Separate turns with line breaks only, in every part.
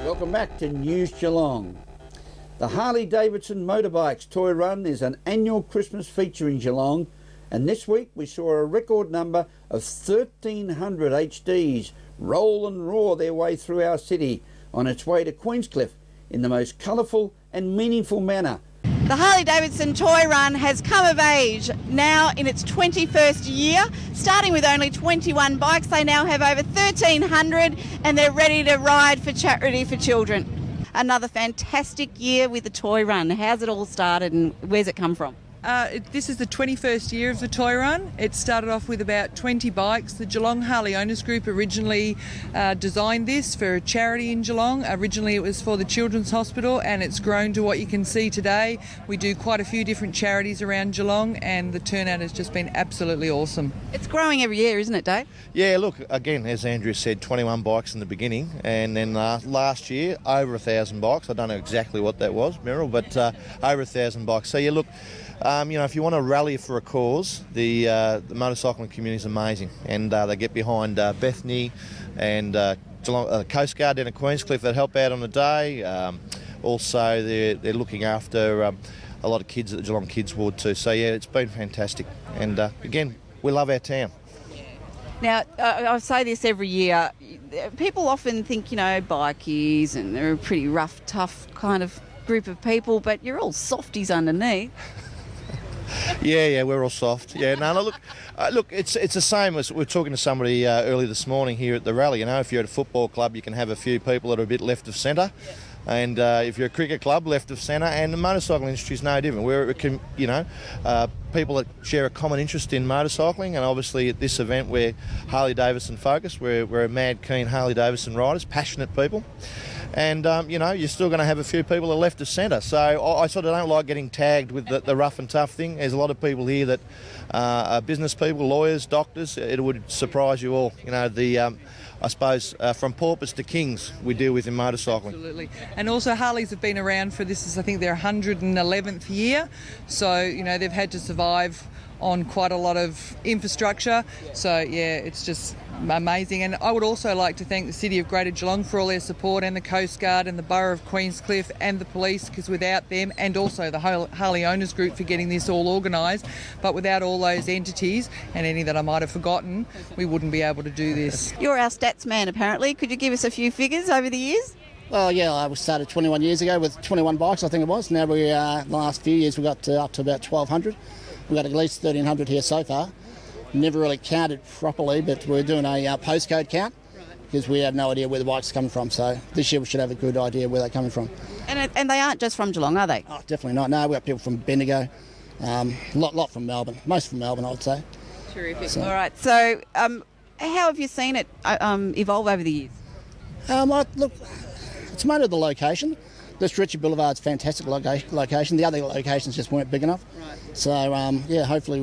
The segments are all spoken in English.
Welcome back to News Geelong. The Harley-Davidson Motorbikes Toy Run is an annual Christmas feature in Geelong, and this week we saw a record number of 1,300 HDs roll and roar their way through our city on its way to Queenscliff in the most colourful and meaningful manner.
The Harley-Davidson Toy Run has come of age now in its 21st year. Starting with only 21 bikes, they now have over 1,300 and they're ready to ride for charity for children. Another fantastic year with the Toy Run. How's it all started and where's it come from?
This is the 21st year of the Toy Run. It started off with about 20 bikes. The Geelong Harley Owners Group originally designed this for a charity in Geelong. Originally it was for the Children's Hospital, and it's grown to what you can see today. We do quite a few different charities around Geelong, and the turnout has just been absolutely awesome.
It's growing every year, isn't it, Dave?
Yeah, look, again, as Andrew said, 21 bikes in the beginning, and then last year over 1,000 bikes. I don't know exactly what that was, Meryl, but over 1,000 bikes. So yeah, look, if you want to rally for a cause, the motorcycling community is amazing, and they get behind Bethany and Geelong, Coast Guard down at Queenscliff that help out on the day. Also, they're looking after a lot of kids at the Geelong Kids Ward too. So yeah, it's been fantastic, and again, we love our town.
Now, I say this every year. People often think, bikies, and they're a pretty rough, tough kind of group of people, but you're all softies underneath.
Yeah, we're all soft. Yeah, no, look, it's the same as we were talking to somebody early this morning here at the rally. If you're at a football club, you can have a few people that are a bit left of centre, and if you're a cricket club, left of centre, and the motorcycle industry is no different. We're, people that share a common interest in motorcycling, and obviously at this event we're Harley-Davidson focused. We're a mad, keen Harley-Davidson riders, passionate people. And, you're still going to have a few people that are left of centre. So I sort of don't like getting tagged with the rough and tough thing. There's a lot of people here that are business people, lawyers, doctors. It would surprise you all. I suppose from paupers to kings we deal with in motorcycling.
Absolutely. And also Harleys have been around for this is, I think, their 111th year. So, they've had to survive on quite a lot of infrastructure. So, yeah, it's just amazing. And I would also like to thank the City of Greater Geelong for all their support, and the Coast Guard and the Borough of Queenscliff and the police, because without them, and also the Harley Owners Group for getting this all organised, but without all those entities and any that I might have forgotten, we wouldn't be able to do this.
You're our stats man, apparently. Could you give us a few figures over the years?
Well, yeah, I started 21 years ago with 21 bikes, I think it was. Now the last few years we got up to about 1,200. We've got at least 1,300 here so far. Never really counted properly, but we're doing a postcode count because we have no idea where the bikes are coming from. So this year we should have a good idea where they're coming from.
And they aren't just from Geelong, are they?
Oh, definitely not. No, we've got people from Bendigo, lot from Melbourne, most from Melbourne, I would say.
Terrific. So. All right. So how have you seen it evolve over the years?
Look, it's mainly the location. The Stretchy Boulevard's a fantastic location. The other locations just weren't big enough. Right. So, hopefully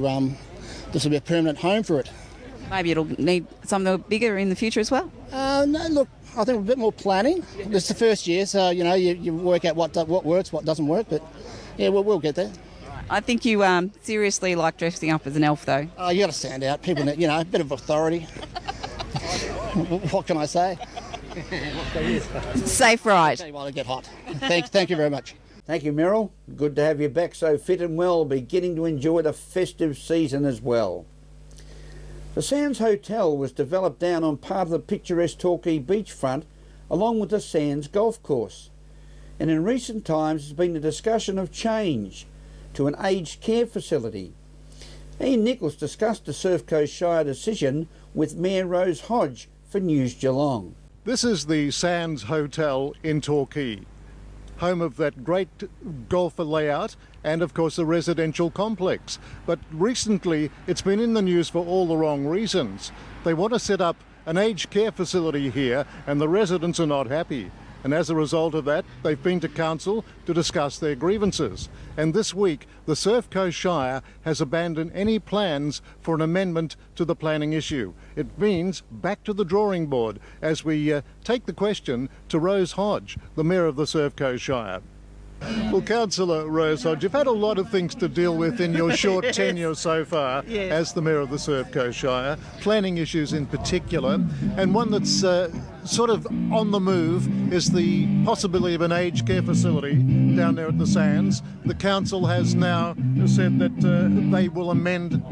this will be a permanent home for it.
Maybe it'll need something bigger in the future as well?
No, look, I think a bit more planning. This is the first year, so, you work out what works, what doesn't work, but, yeah, we'll get there.
I think you seriously like dressing up as an elf, though.
Oh, you got to stand out. People, a bit of authority. What can I say?
Safe ride.
While I get hot. Thank you very much.
Thank you, Meryl. Good to have you back so fit and well, beginning to enjoy the festive season as well. The Sands Hotel was developed down on part of the picturesque Torquay beachfront, along with the Sands Golf Course. And in recent times there's been a discussion of change to an aged care facility. Ian Nichols discussed the Surf Coast Shire decision with Mayor Rose Hodge for News Geelong.
This is the Sands Hotel in Torquay, home of that great golfer layout and, of course, the residential complex. But recently, it's been in the news for all the wrong reasons. They want to set up an aged care facility here, and the residents are not happy. And as a result of that, they've been to council to discuss their grievances. And this week, the Surf Coast Shire has abandoned any plans for an amendment to the planning issue. It means back to the drawing board as we take the question to Rose Hodge, the Mayor of the Surf Coast Shire. Well, Councillor Rose Hodge, you've had a lot of things to deal with in your short tenure so far as the Mayor of the Surf Coast Shire, planning issues in particular, and one that's sort of on the move is the possibility of an aged care facility down there at the Sands. The council has now said that they will amend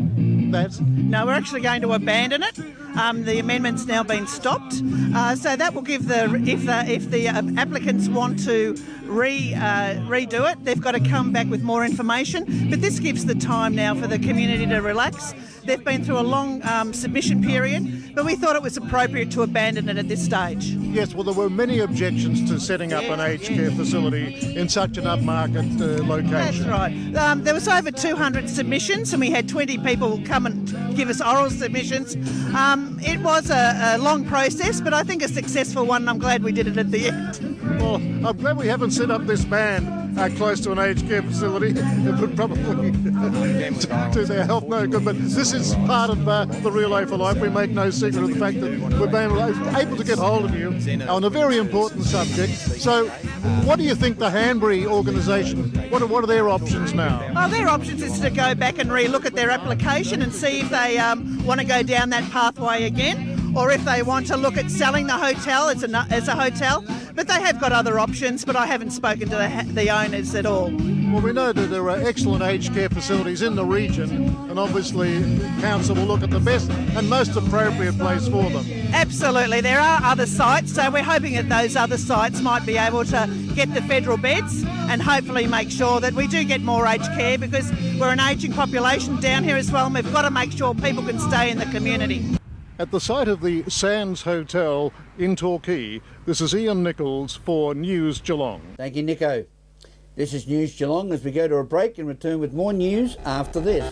that.
No, we're actually going to abandon it. The amendment's now been stopped, so that will give if the applicants want to redo it, they've got to come back with more information. But this gives the time now for the community to relax. They've been through a long submission period, but we thought it was appropriate to abandon it at this stage.
Yes, well, there were many objections to setting up an aged care facility in such an upmarket location.
That's right. There was over 200 submissions, and we had 20 people come and give us oral submissions. It was a long process, but I think a successful one, and I'm glad we did it at the end.
Well, I'm glad we haven't set up this band close to an aged care facility. It would probably do their health no good, but this is part of the Relay for Life. We make no secret of the fact that we've been able to get hold of you on a very important subject. So what do you think the Hanbury organisation, what are their options now?
Oh, their options is to go back and re-look at their application and see if they want to go down that pathway again, or if they want to look at selling the hotel as a hotel. But they have got other options, but I haven't spoken to the owners at all.
Well, we know that there are excellent aged care facilities in the region, and obviously council will look at the best and most appropriate place for them.
Absolutely. There are other sites, so we're hoping that those other sites might be able to get the federal beds and hopefully make sure that we do get more aged care, because we're an ageing population down here as well, and we've got to make sure people can stay in the community.
At the site of the Sands Hotel in Torquay, this is Ian Nichols for News Geelong.
Thank you, Nico. This is News Geelong as we go to a break and return with more news after this.